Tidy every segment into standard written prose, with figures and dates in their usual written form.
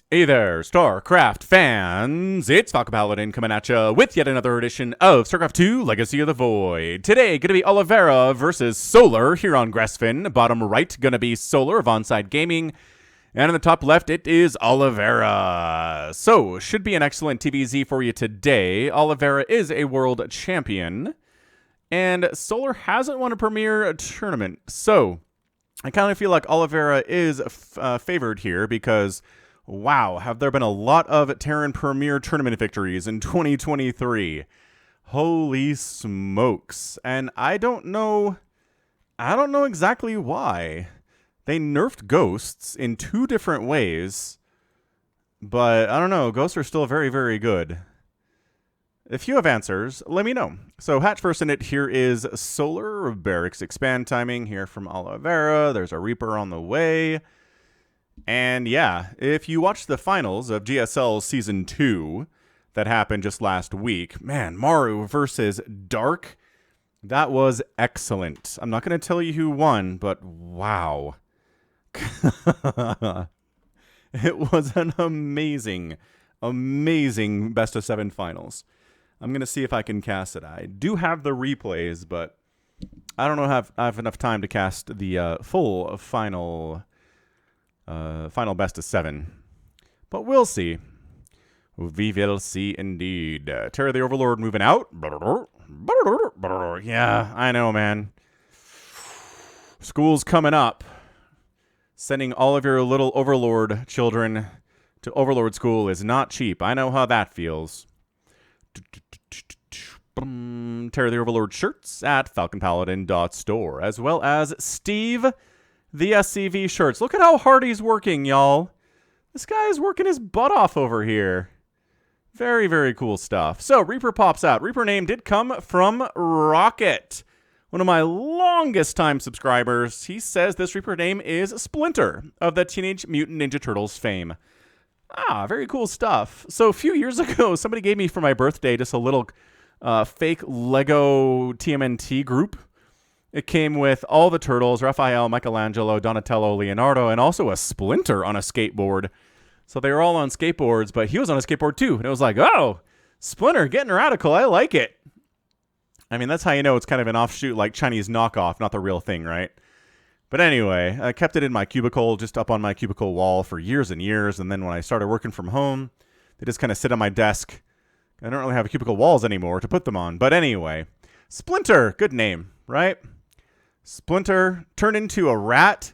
Hey there, StarCraft fans! It's Falcon Paladin coming at you with yet another edition of StarCraft 2 Legacy of the Void. Today, gonna be Oliveira versus Solar here on Gresvan. Bottom right, gonna be Solar of Onside Gaming. And in the top left, it is Oliveira. So, should be an excellent TVZ for you today. Oliveira is a world champion. And Solar hasn't won a premier tournament. So, I kind of feel like Oliveira is favored here because... wow, have there been a lot of Terran Premier Tournament victories in 2023. Holy smokes. And I don't know exactly why. They nerfed ghosts in two different ways, but I don't know, ghosts are still very, very good. If you have answers, let me know. So hatch first in it, here is Solar, Barracks expand timing here from Oliveira. There's a Reaper on the way. And yeah, if you watch the finals of GSL Season 2 that happened just last week, man, Maru versus Dark, that was excellent. I'm not going to tell you who won, but wow. It was an amazing, amazing best of 7 finals. I'm going to see if I can cast it. I do have the replays, but I don't know if I have enough time to cast the full final best of 7. But we'll see. We will see indeed. Terror the Overlord moving out. Yeah, I know, man. School's coming up. Sending all of your little Overlord children to Overlord school is not cheap. I know how that feels. Terror the Overlord shirts at falconpaladin.store, as well as Steve the SCV shirts. Look at how hard he's working, y'all. This guy is working his butt off over here. Very, very cool stuff. So, Reaper pops out. Reaper name did come from Rocket, one of my longest time subscribers. He says this Reaper name is Splinter of the Teenage Mutant Ninja Turtles fame. Ah, very cool stuff. So, a few years ago, somebody gave me for my birthday just a little fake Lego TMNT group. It came with all the turtles, Raphael, Michelangelo, Donatello, Leonardo, and also a Splinter on a skateboard. So they were all on skateboards, but he was on a skateboard too. And it was like, oh, Splinter, getting radical. I like it. I mean, that's how you know it's kind of an offshoot, like Chinese knockoff, not the real thing, right? But anyway, I kept it in my cubicle, just up on my cubicle wall for years and years. And then when I started working from home, they just kind of sit on my desk. I don't really have cubicle walls anymore to put them on. But anyway, Splinter, good name, right? Splinter turned into a rat.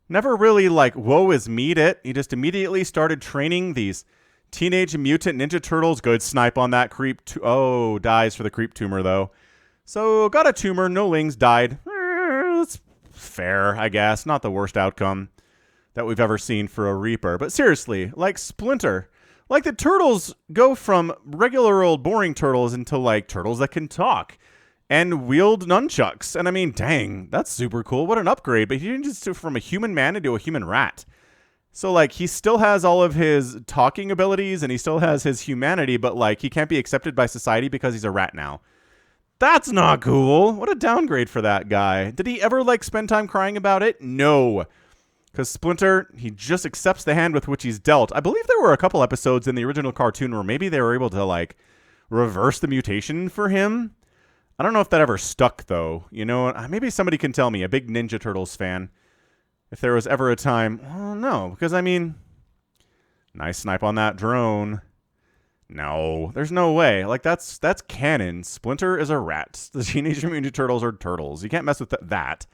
Never really like, woe is meat it. He just immediately started training these Teenage Mutant Ninja Turtles. Good snipe on that creep. Oh, dies for the creep tumor though. So got a tumor, no lings, died. That's fair, I guess. Not the worst outcome that we've ever seen for a Reaper. But seriously, like Splinter, like the turtles go from regular old boring turtles into like turtles that can talk and wield nunchucks. And I mean, dang, that's super cool. What an upgrade. But he didn't just from a human man into a human rat. So, like, he still has all of his talking abilities and he still has his humanity, but, like, he can't be accepted by society because he's a rat now. That's not cool. What a downgrade for that guy. Did he ever, like, spend time crying about it? No. Because Splinter, he just accepts the hand with which he's dealt. I believe there were a couple episodes in the original cartoon where maybe they were able to, like, reverse the mutation for him. I don't know if that ever stuck, though. You know, maybe somebody can tell me, a big Ninja Turtles fan, if there was ever a time. Well, no, because, I mean, nice snipe on that drone. No, there's no way. Like, that's canon. Splinter is a rat. The Teenage Mutant Ninja Turtles are turtles. You can't mess with that.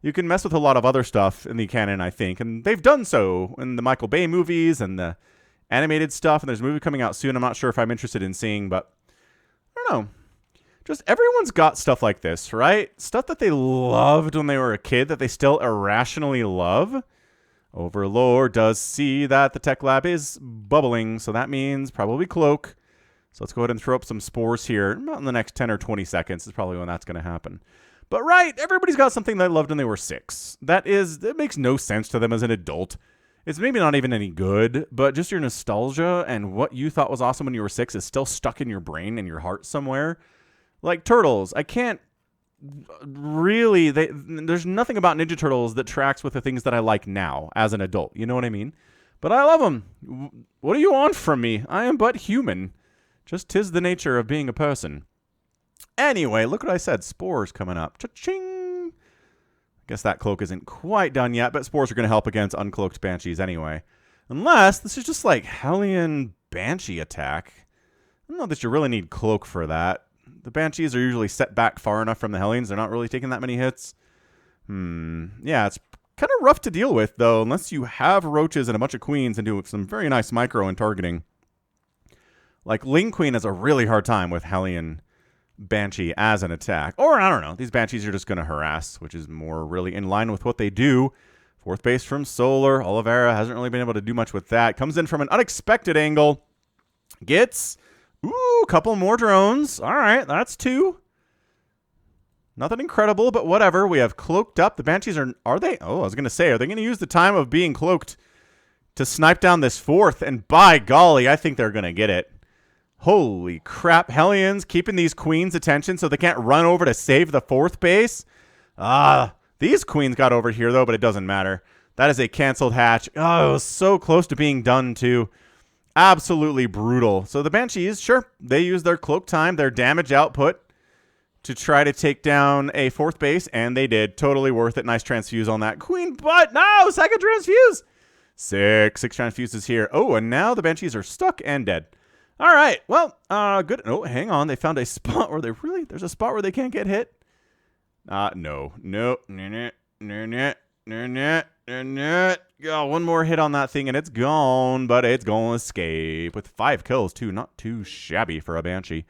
You can mess with a lot of other stuff in the canon, I think, and they've done so in the Michael Bay movies and the animated stuff, and there's a movie coming out soon I'm not sure if I'm interested in seeing, but I don't know. Just everyone's got stuff like this, right? Stuff that they loved when they were a kid that they still irrationally love. Overlord does see that the tech lab is bubbling, so that means probably cloak. So let's go ahead and throw up some spores here. About in the next 10 or 20 seconds is probably when that's going to happen. But right, everybody's got something they loved when they were 6. That makes no sense to them as an adult. It's maybe not even any good, but just your nostalgia and what you thought was awesome when you were 6 is still stuck in your brain and your heart somewhere. Like Turtles, I can't really, there's nothing about Ninja Turtles that tracks with the things that I like now as an adult. You know what I mean? But I love them. What do you want from me? I am but human. Just 'tis the nature of being a person. Anyway, look what I said. Spores coming up. Cha-ching! Guess that cloak isn't quite done yet, but spores are going to help against uncloaked banshees anyway. Unless this is just like Hellion Banshee attack. I don't know that you really need cloak for that. The banshees are usually set back far enough from the Hellions. They're not really taking that many hits. Yeah, it's kind of rough to deal with, though, unless you have roaches and a bunch of queens and do some very nice micro and targeting. Like, Ling Queen has a really hard time with Hellion Banshee as an attack. Or, I don't know, these banshees are just going to harass, which is more really in line with what they do. Fourth base from Solar. Oliveira hasn't really been able to do much with that. Comes in from an unexpected angle. Gets, a couple more drones. All right, that's 2. Nothing incredible, but whatever. We have cloaked up. The banshees are they? Oh, I was going to say, are they going to use the time of being cloaked to snipe down this 4th? And by golly, I think they're going to get it. Holy crap. Hellions keeping these queens' attention so they can't run over to save the 4th base. These queens got over here, though, but it doesn't matter. That is a canceled hatch. Oh, it was so close to being done, too. Absolutely brutal. So the banshees, sure, they use their cloak time, their damage output to try to take down a 4th base, and they did. Totally worth it. Nice transfuse on that queen, but no, second transfuse. 6 transfuses here. Oh, and now the banshees are stuck and dead. All right, well, good. Oh, hang on. They found a spot where there's a spot where they can't get hit. No. Oh, one more hit on that thing, and it's gone, but it's going to escape with 5 kills, too. Not too shabby for a Banshee.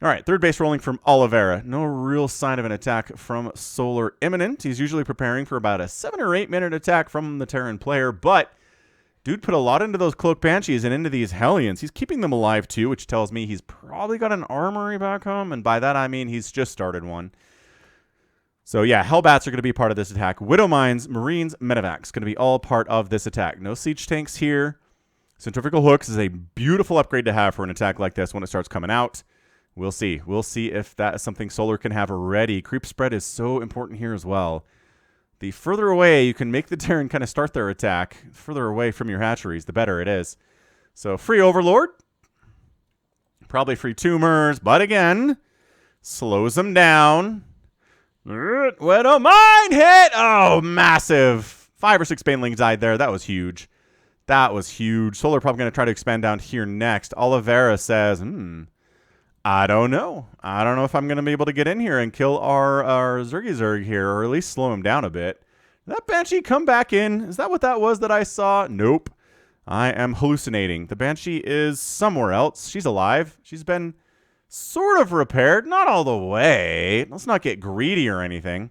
All right, third base rolling from Oliveira. No real sign of an attack from Solar imminent. He's usually preparing for about a 7 or 8 minute attack from the Terran player, but dude put a lot into those Cloak Banshees and into these Hellions. He's keeping them alive, too, which tells me he's probably got an armory back home, and by that I mean he's just started one. So yeah, Hellbats are going to be part of this attack. Widow Mines, Marines, Medevacs going to be all part of this attack. No siege tanks here. Centrifugal Hooks is a beautiful upgrade to have for an attack like this when it starts coming out. We'll see. We'll see if that is something Solar can have already. Creep spread is so important here as well. The further away you can make the Terran kind of start their attack, further away from your hatcheries, the better it is. So free Overlord. Probably free Tumors, but again, slows them down. Widow Mine hit! Oh, massive. 5 or 6 Banelings died there. That was huge. That was huge. Solar probably going to try to expand down here next. Oliveira says, I don't know. I don't know if I'm going to be able to get in here and kill our Zergy here, or at least slow him down a bit. Did that Banshee come back in? Is that what that was that I saw? Nope. I am hallucinating. The Banshee is somewhere else. She's alive. She's been sort of repaired. Not all the way. Let's not get greedy or anything.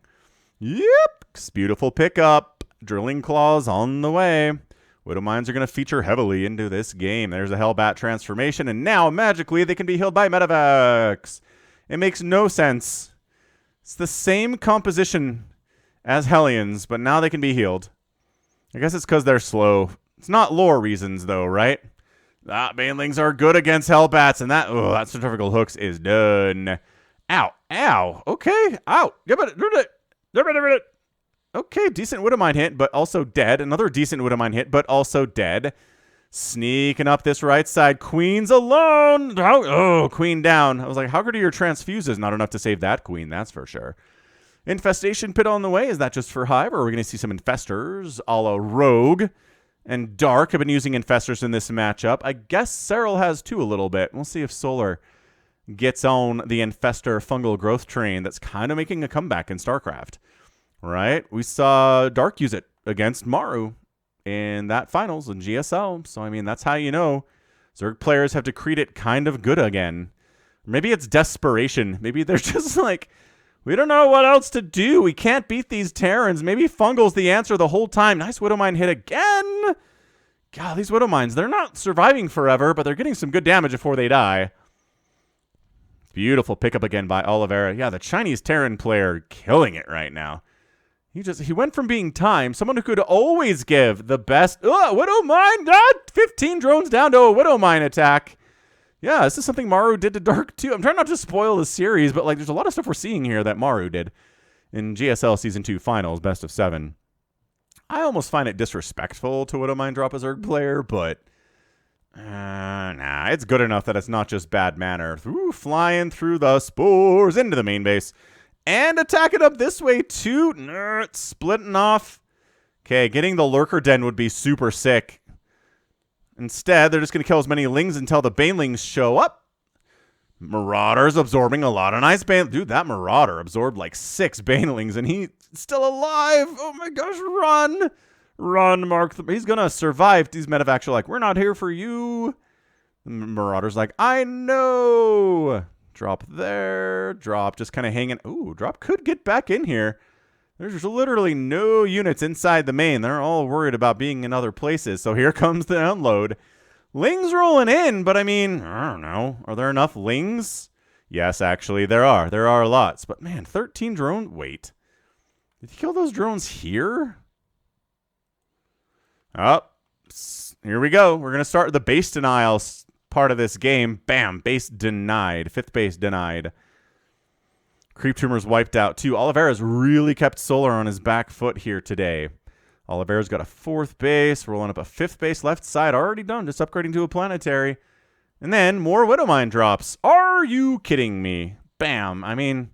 Yep. Beautiful pickup. Drilling Claws on the way. Widow Mines are going to feature heavily into this game. There's a Hellbat transformation, and now, magically, they can be healed by Medevacs. It makes no sense. It's the same composition as Hellions, but now they can be healed. I guess it's because they're slow. It's not lore reasons, though, right? Banelings are good against Hellbats, and that Centrifugal Hooks is done. Ow. Ow. Okay. Ow. Okay, decent Widowmine hit, but also dead. Another decent Widowmine hit, but also dead. Sneaking up this right side. Queen's alone. Oh, Queen down. I was like, how good are your transfuses? Not enough to save that Queen, that's for sure. Infestation Pit on the way. Is that just for Hive, or are we going to see some Infestors a la Rogue? And Dark have been using Infestors in this matchup. I guess Serral has too a little bit. We'll see if Solar gets on the Infestor fungal growth train that's kind of making a comeback in StarCraft. Right? We saw Dark use it against Maru in that finals in GSL. So, I mean, that's how you know Zerg players have decreed it kind of good again. Maybe it's desperation. Maybe they're just like, we don't know what else to do. We can't beat these Terrans. Maybe Fungal's the answer the whole time. Nice Widowmine hit again. God, these Widowmines, they're not surviving forever, but they're getting some good damage before they die. Beautiful pickup again by Oliveira. Yeah, the Chinese Terran player killing it right now. He went from being Time, someone who could always give the best Widowmine, 15 drones down to a Widowmine attack. Yeah, this is something Maru did to Dark too. I'm trying not to spoil the series, but like there's a lot of stuff we're seeing here that Maru did in GSL Season 2 Finals, Best of 7. I almost find it disrespectful to Widowmine drop a Zerg player, but nah, it's good enough that it's not just bad manner. Flying through the spores into the main base. And attacking up this way, too. Splitting off. Okay, getting the Lurker Den would be super sick. Instead, they're just going to kill as many Lings until the Banelings show up. Marauder's absorbing a lot of nice Bane. Dude, that Marauder absorbed like 6 Banelings, and he's still alive. Oh my gosh, run. Run, Mark. He's going to survive. These medevacs are like, we're not here for you. Marauder's like, I know. Drop there. Drop just kind of hanging. Ooh, Drop could get back in here. There's literally no units inside the main. They're all worried about being in other places. So here comes the unload. Lings rolling in, but I mean, I don't know. Are there enough Lings? Yes, actually, there are. There are lots. But man, 13 drones. Wait. Did you kill those drones here? Oh, here we go. We're going to start the base denial part of this game. Bam, base denied. 5th base denied. Creep Tumor's wiped out too. Oliveira's really kept Solar on his back foot here today. Oliveira's got a 4th base, rolling up a 5th base left side. Already done, just upgrading to a planetary. And then more Widowmine drops. Are you kidding me? Bam. I mean,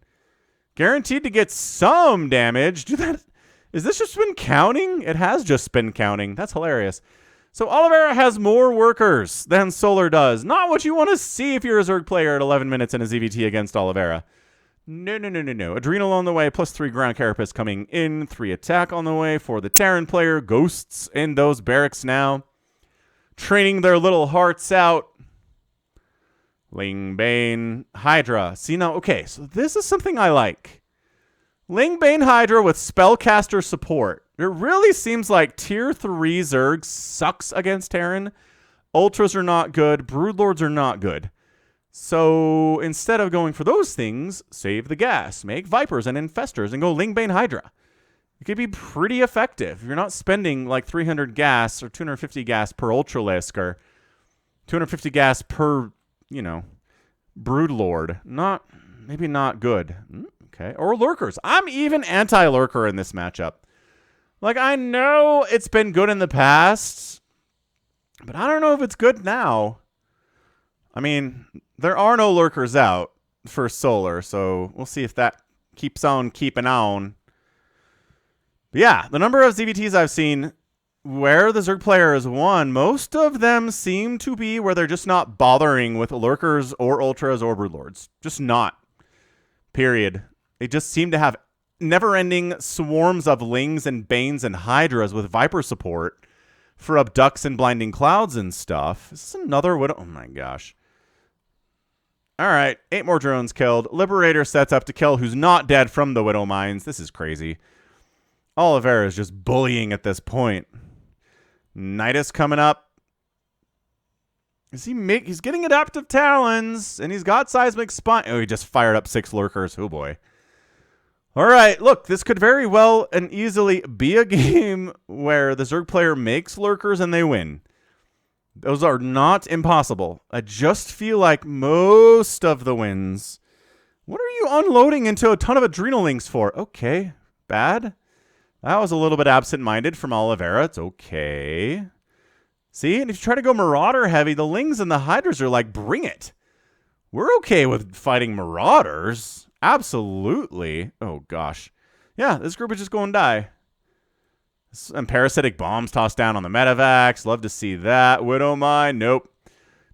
guaranteed to get some damage. Do that. Is this just been counting? It has just been counting. That's hilarious. So Oliveira has more workers than Solar does. Not what you want to see if you're a Zerg player at 11 minutes in a ZVT against Oliveira. No. Adrenal on the way, plus 3 ground carapace coming in. 3 attack on the way for the Terran player. Ghosts in those barracks now. Training their little hearts out. Ling Bane, Hydra. See now, okay, so this is something I like. Ling Bane Hydra with spellcaster support. It really seems like tier 3 Zerg sucks against Terran. Ultras are not good. Broodlords are not good. So instead of going for those things, save the gas. Make Vipers and Infestors and go Ling Bane Hydra. It could be pretty effective. You're not spending like 300 gas or 250 gas per Ultralisk or 250 gas per, you know, Broodlord. Maybe not good. Okay. Or Lurkers. I'm even anti-Lurker in this matchup. Like, I know it's been good in the past, but I don't know if it's good now. I mean, there are no Lurkers out for Solar, so we'll see if that keeps on keeping on. But yeah, the number of ZVTs I've seen where the Zerg player has won, most of them seem to be where they're just not bothering with Lurkers or Ultras or Broodlords. Just not. Period. They just seem to have never-ending swarms of Lings and Banes and Hydras with Viper support for Abducts and Blinding Clouds and stuff. Is this another Widow? Oh my gosh. All right, 8 more drones killed. Liberator sets up to kill who's not dead from the Widow Mines. This is crazy. Oliveira is just bullying at this point. Nidus coming up. He's getting adaptive talons, and he's got seismic spine. Oh, he just fired up 6 Lurkers. Oh boy. All right, look, this could very well and easily be a game where the Zerg player makes Lurkers and they win. Those are not impossible. I just feel like most of the wins. What are you unloading into a ton of Adrenal Lings for? Okay, bad. That was a little bit absent-minded from Oliveira. It's okay. See, and if you try to go Marauder heavy, the Lings and the Hydras are like, bring it. We're okay with fighting Marauders. Absolutely. Oh, gosh. Yeah, this group is just going to die. And parasitic bombs tossed down on the medevacs. Love to see that. Widowmine, nope.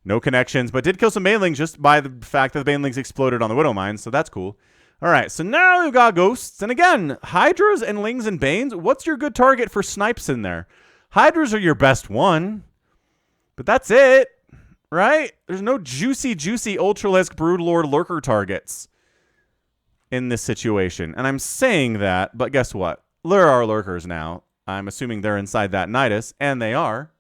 No connections, but did kill some Banelings just by the fact that the Banelings exploded on the Widowmine, so that's cool. All right, so now we've got Ghosts. And again, Hydras and Lings and Banes, what's your good target for snipes in there? Hydras are your best one, but that's it, right? There's no juicy Ultralisk Broodlord Lurker targets in this situation. And I'm saying that, but guess what? There are Lurkers now. I'm assuming they're inside that Nidus, and they are.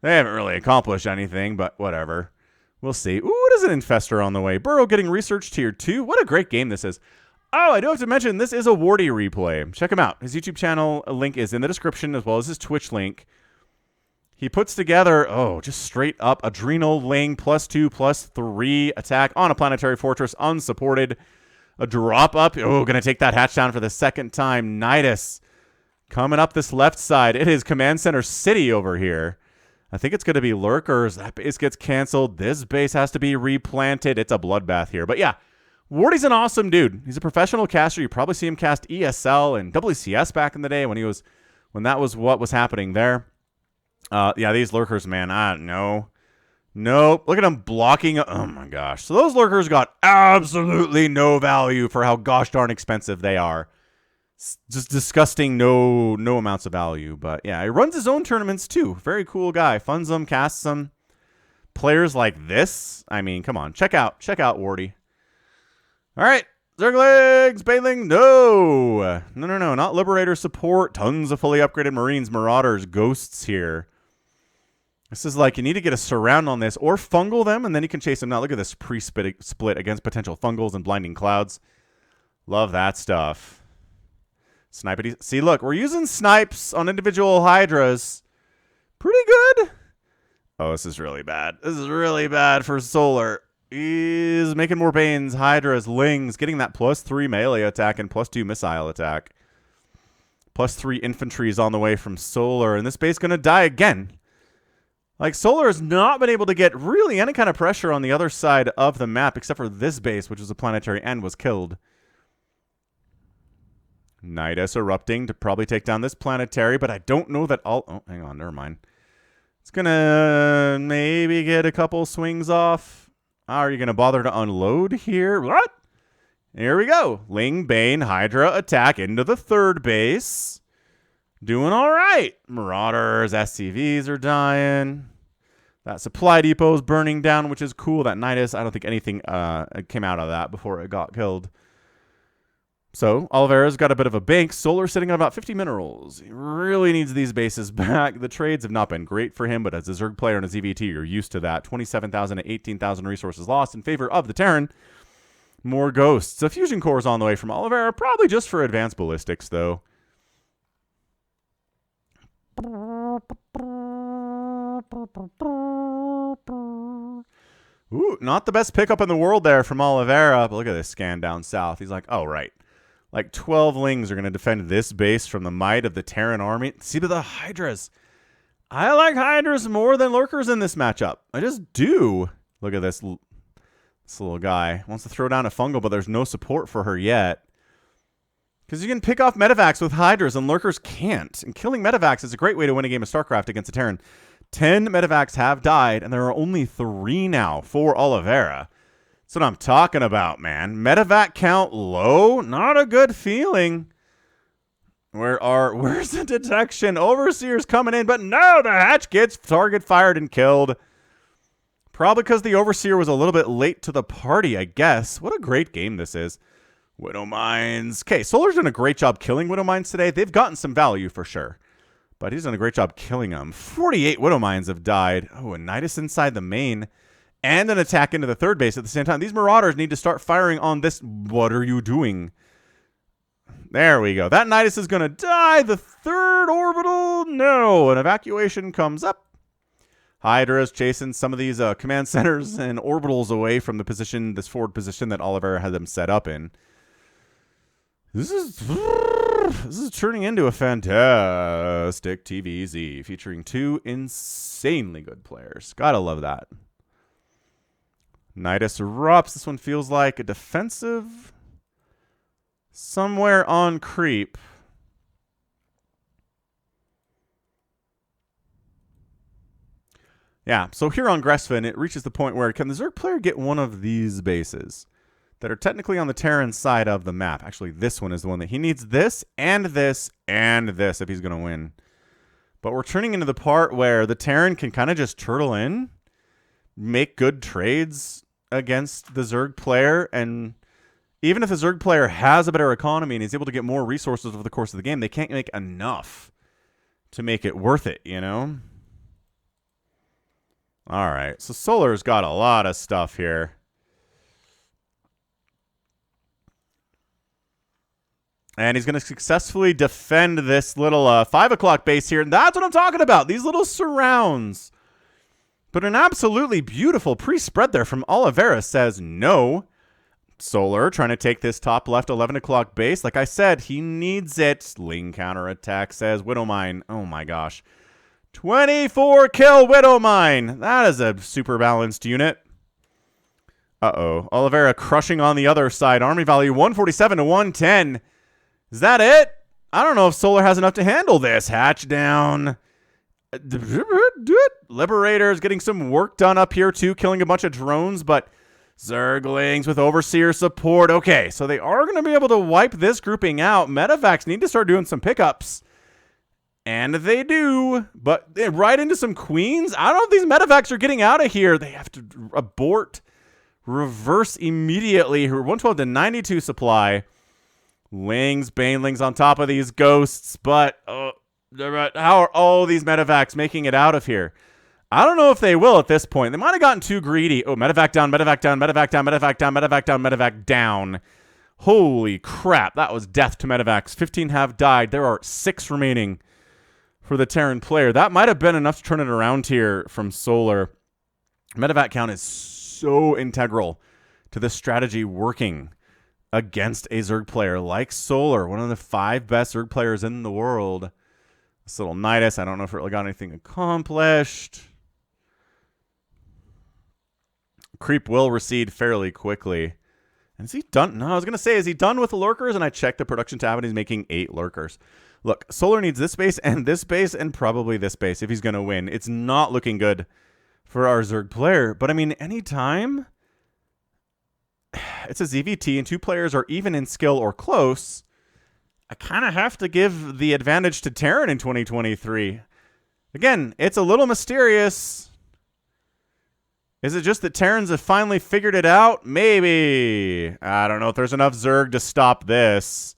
They haven't really accomplished anything, but whatever. We'll see. Ooh, what is an Infestor on the way? Burrow getting research tier 2. What a great game this is. Oh, I do have to mention, this is a Wardy replay. Check him out. His YouTube channel link is in the description, as well as his Twitch link. He puts together, just straight up Adrenal Ling +2/+3 attack on a planetary fortress, unsupported. A drop up. Oh, going to take that hatch down for the second time. Nidus Coming up this left side, it is Command Center City over here. I think it's going to be Lurkers. That base gets canceled. This base has to be replanted. It's a bloodbath here. But yeah, Wardy's an awesome dude. He's a professional caster. You probably see him cast ESL and WCS back in the day when that was what was happening there. Yeah, these Lurkers, man, I don't know. Nope. Look at them blocking. Oh, my gosh. So those Lurkers got absolutely no value for how gosh darn expensive they are. Just disgusting, no amounts of value. But yeah, he runs his own tournaments too. Very cool guy. Funds them, casts them. Players like this. I mean, come on. Check out Wardy. All right. Zerglings, Baneling, no. No. Not Liberator support. Tons of fully upgraded Marines, Marauders, Ghosts here. This is like you need to get a surround on this or fungal them, and then you can chase them. Now, look at this pre-split against potential fungals and blinding clouds. Love that stuff. Snipity. See, look, we're using snipes on individual Hydras. Pretty good. Oh, this is really bad. This is really bad for Solar. He's making more Banes, Hydras, Lings, getting that +3 melee attack and +2 missile attack. +3 infantry is on the way from Solar, and this base is going to die again. Like, Solar has not been able to get really any kind of pressure on the other side of the map, except for this base, which was a planetary and was killed. Nidus erupting to probably take down this planetary, but I don't know that all... Oh, hang on, never mind. It's going to maybe get a couple swings off. Are you going to bother to unload here? What? Here we go. Ling, Bane, Hydra attack into the third base. Doing all right. Marauders, SCVs are dying. That supply depot is burning down, which is cool. That Nidus, I don't think anything came out of that before it got killed. So, Oliveira's got a bit of a bank. Solar sitting on about 50 minerals. He really needs these bases back. The trades have not been great for him, but as a Zerg player and a ZVT, you're used to that. 27,000 to 18,000 resources lost in favor of the Terran. More Ghosts. A Fusion Core is on the way from Oliveira, probably just for advanced ballistics, though. Ooh, not the best pickup in the world there from Oliveira, but look at this scan down south. He's like, oh, right. Like 12 Lings are going to defend this base from the might of the Terran army. See the Hydras. I like Hydras more than Lurkers in this matchup. I just do. Look at this little guy. Wants to throw down a fungal, but there's no support for her yet. Because you can pick off Medivacs with Hydras and Lurkers can't. And killing Medivacs is a great way to win a game of StarCraft against a Terran. 10 Medivacs have died, and there are only 3 now for Oliveira. That's what I'm talking about, man. Medivac count low? Not a good feeling. Where's the detection? Overseer's coming in, but no, the hatch gets target fired and killed. Probably because the Overseer was a little bit late to the party, I guess. What a great game this is. Widow Mines. Okay, Solar's done a great job killing Widow Mines today. They've gotten some value for sure. But he's done a great job killing them. 48 Widow Mines have died. Oh, and Nidus inside the main. And an attack into the third base at the same time. These Marauders need to start firing on this. What are you doing? There we go. That Nidus is going to die. The third orbital. No. An evacuation comes up. Hydra's chasing some of these command centers and orbitals away from the position, this forward position that Oliveira had them set up in. This is turning into a fantastic TVZ featuring 2 insanely good players. Gotta love that. Nidus erupts. This one feels like a defensive somewhere on creep. Yeah, so here on Gresvan, it reaches the point where can the Zerg player get one of these bases that are technically on the Terran side of the map? Actually, this one is the one that he needs this and this and this if he's going to win. But we're turning into the part where the Terran can kind of just turtle in, make good trades against the Zerg player, and even if the Zerg player has a better economy and he's able to get more resources over the course of the game, they can't make enough to make it worth it, you know? All right, so Solar's got a lot of stuff here. And he's going to successfully defend this little 5 o'clock base here. And that's what I'm talking about. These little surrounds. But an absolutely beautiful pre-spread there from Oliveira says no. Solar trying to take this top left 11 o'clock base. Like I said, he needs it. Ling counterattack, says Widowmine. Oh my gosh. 24 kill Widowmine. That is a super balanced unit. Uh-oh. Oliveira crushing on the other side. Army value 147 to 110. Is that it? I don't know if Solar has enough to handle this. Hatch down. Liberator's getting some work done up here too, killing a bunch of drones, but Zerglings with Overseer support. Okay, so they are going to be able to wipe this grouping out. Medivacs need to start doing some pickups. And they do, but right into some queens. I don't know if these Medivacs are getting out of here. They have to abort, reverse immediately. 112 to 92 supply. Lings, Banelings on top of these ghosts, but how are all these Medivacs making it out of here? I don't know if they will at this point. They might have gotten too greedy. Oh, Medivac down, Medivac down, Medivac down, Medivac down, Medivac down, Medivac down. Holy crap, that was death to Medivacs. 15 have died. There are 6 remaining for the Terran player. That might have been enough to turn it around here from Solar. Medivac count is so integral to this strategy working against a Zerg player like Solar, one of the 5 best Zerg players in the world. This little Nidus, I don't know if it really got anything accomplished. Creep will recede fairly quickly. And is he done? No, I was going to say, is he done with the lurkers? And I checked the production tab and he's making 8 lurkers. Look, Solar needs this base and probably this base if he's going to win. It's not looking good for our Zerg player. But I mean, anytime it's a ZVT and 2 players are even in skill or close, I kind of have to give the advantage to Terran in 2023. Again, it's a little mysterious. Is it just that Terrans have finally figured it out? Maybe. I don't know if there's enough Zerg to stop this.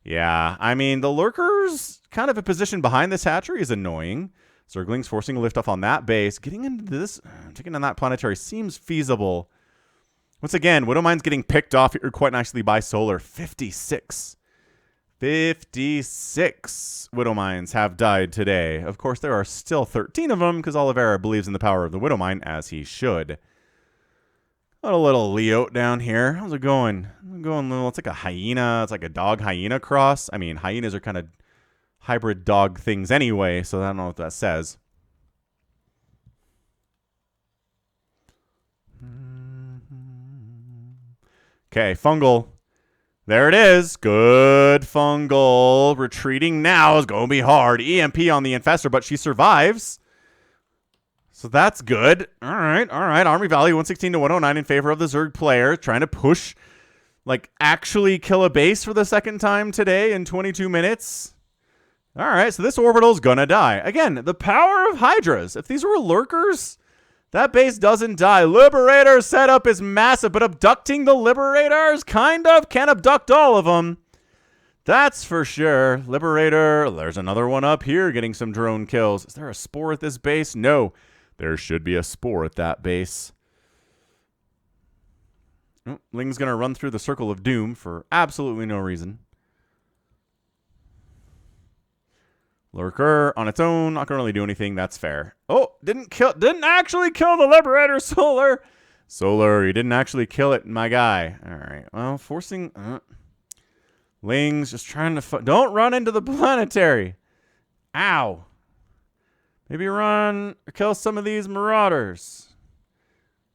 Yeah, I mean, the Lurkers kind of a position behind this hatchery is annoying. Zerglings forcing a lift off on that base. Getting into this, taking on that planetary seems feasible. Once again, Widowmine's getting picked off here quite nicely by Solar. 56 Widowmines have died today. Of course, there are still 13 of them because Oliveira believes in the power of the Widowmine, as he should. Got a little Leo down here. How's it going? It's like a hyena. It's like a dog-hyena cross. I mean, hyenas are kind of hybrid dog things anyway, so I don't know what that says. Okay, Fungal. There it is. Good Fungal. Retreating now is going to be hard. EMP on the Infestor, but she survives. So that's good. All right. Army value 116 to 109 in favor of the Zerg player. Trying to push, like, actually kill a base for the second time today in 22 minutes. All right, so this orbital's going to die. Again, the power of Hydras. If these were lurkers, that base doesn't die. Liberator setup is massive, but abducting the Liberators kind of can't abduct all of them. That's for sure. Liberator, there's another one up here getting some drone kills. Is there a spore at this base? No. There should be a spore at that base. Oh, Ling's going to run through the Circle of Doom for absolutely no reason. Lurker on its own, not going to really do anything. That's fair. Oh, didn't actually kill the Liberator, Solar. Solar, you didn't actually kill it, my guy. All right, well, forcing... Ling's just trying to... Don't run into the planetary. Ow. Maybe run or kill some of these Marauders.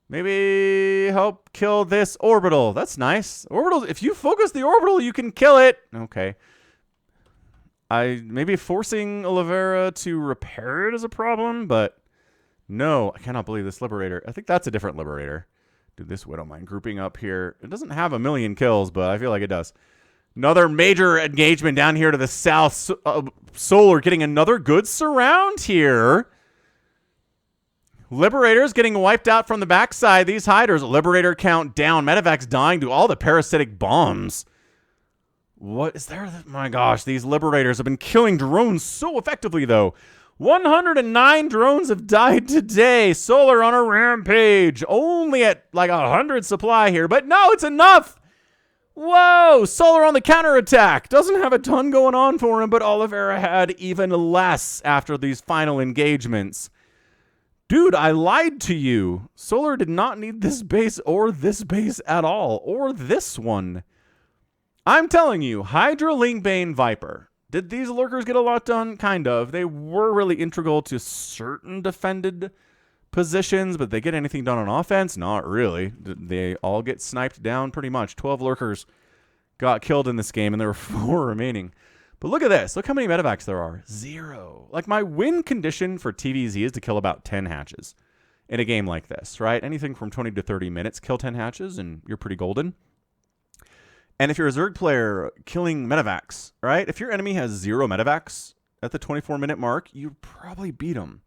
Maybe help kill this orbital. That's nice. Orbital, if you focus the orbital, you can kill it. Okay. Maybe forcing Oliveira to repair it is a problem, but no, I cannot believe this Liberator. I think that's a different Liberator. Dude, this Widowmine grouping up here. It doesn't have a million kills, but I feel like it does. Another major engagement down here to the south. Solar getting another good surround here. Liberators getting wiped out from the backside. These hiders, Liberator count down. Medevac's dying to all the parasitic bombs. What is there? My gosh, these Liberators have been killing drones so effectively, though. 109 drones have died today. Solar on a rampage. Only at like 100 supply here, but no, it's enough. Whoa, Solar on the counterattack. Doesn't have a ton going on for him, but Oliveira had even less after these final engagements. Dude, I lied to you. Solar did not need this base or this base at all. Or this one. I'm telling you, Hydra, Lingbane, Viper. Did these lurkers get a lot done? Kind of. They were really integral to certain defended positions, but they get anything done on offense? Not really. They all get sniped down pretty much. 12 lurkers got killed in this game, and there were 4 remaining. But look at this. Look how many medevacs there are. 0. Like, my win condition for TVZ is to kill about 10 hatches in a game like this, right? Anything from 20 to 30 minutes, kill 10 hatches, and you're pretty golden. And if you're a Zerg player, killing medevacs, right? If your enemy has 0 medevacs at the 24-minute mark, you probably beat them.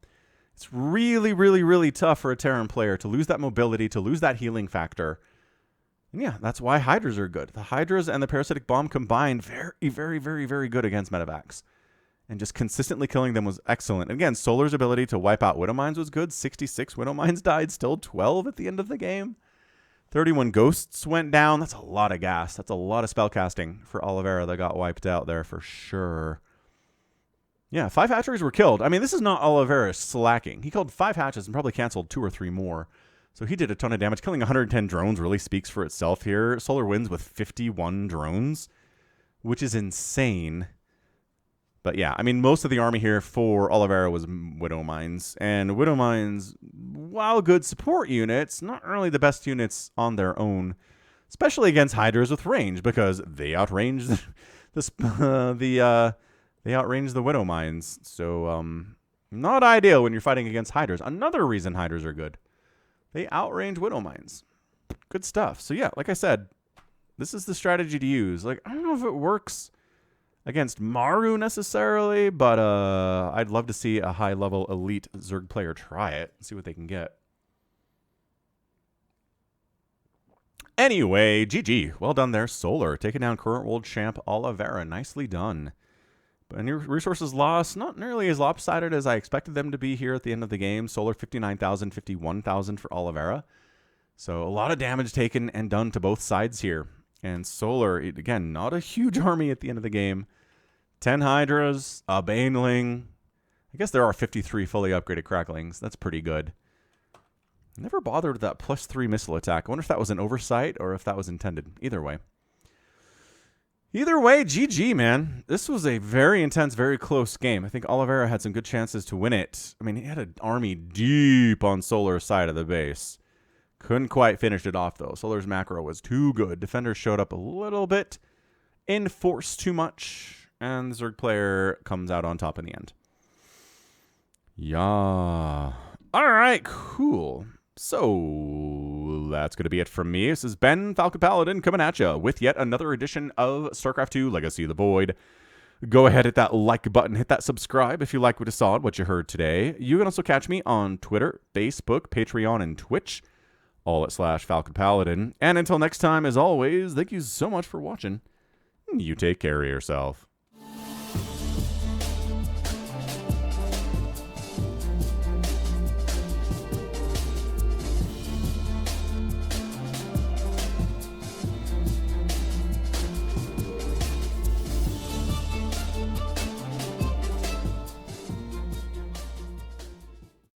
It's really, really, really tough for a Terran player to lose that mobility, to lose that healing factor. And yeah, that's why Hydras are good. The Hydras and the Parasitic Bomb combined very, very, very, very good against medevacs. And just consistently killing them was excellent. And again, Solar's ability to wipe out Widow Mines was good. 66 Widow Mines died, still 12 at the end of the game. 31 Ghosts went down. That's a lot of gas. That's a lot of spellcasting for Oliveira that got wiped out there for sure. Yeah, 5 hatcheries were killed. I mean, this is not Oliveira slacking. He killed 5 hatches and probably canceled 2 or 3 more. So he did a ton of damage. Killing 110 drones really speaks for itself here. Solar wins with 51 drones, which is insane. But yeah, I mean, most of the army here for Oliveira was Widow Mines. And Widow Mines, while good support units, not really the best units on their own, especially against Hydras with range, because they outrange they outrange the Widow Mines. So not ideal when you're fighting against Hydras. Another reason Hydras are good. They outrange Widow Mines. Good stuff. So yeah, like I said, this is the strategy to use. Like, I don't know if it works against Maru necessarily, but I'd love to see a high-level elite Zerg player try it and see what they can get. Anyway, GG. Well done there, Solar. Taking down current world champ Oliveira. Nicely done. But any resources lost, not nearly as lopsided as I expected them to be here at the end of the game. Solar 59,000, 51,000 for Oliveira. So a lot of damage taken and done to both sides here. And Solar, again, not a huge army at the end of the game. 10 Hydras, a Baneling. I guess there are 53 fully upgraded Cracklings. That's pretty good. Never bothered with that +3 missile attack. I wonder if that was an oversight or if that was intended. Either way. Either way, GG, man. This was a very intense, very close game. I think Oliveira had some good chances to win it. I mean, he had an army deep on Solar's side of the base. Couldn't quite finish it off, though. Solar's macro was too good. Defenders showed up a little bit, enforced too much, and the Zerg player comes out on top in the end. Yeah. All right, cool. So that's going to be it from me. This is Ben, Falcon Paladin, coming at you with yet another edition of StarCraft 2 Legacy of the Void. Go ahead, hit that like button, hit that subscribe if you like what you saw and what you heard today. You can also catch me on Twitter, Facebook, Patreon, and Twitch, all at /Falcon Paladin. And until next time, as always, thank you so much for watching. You take care of yourself.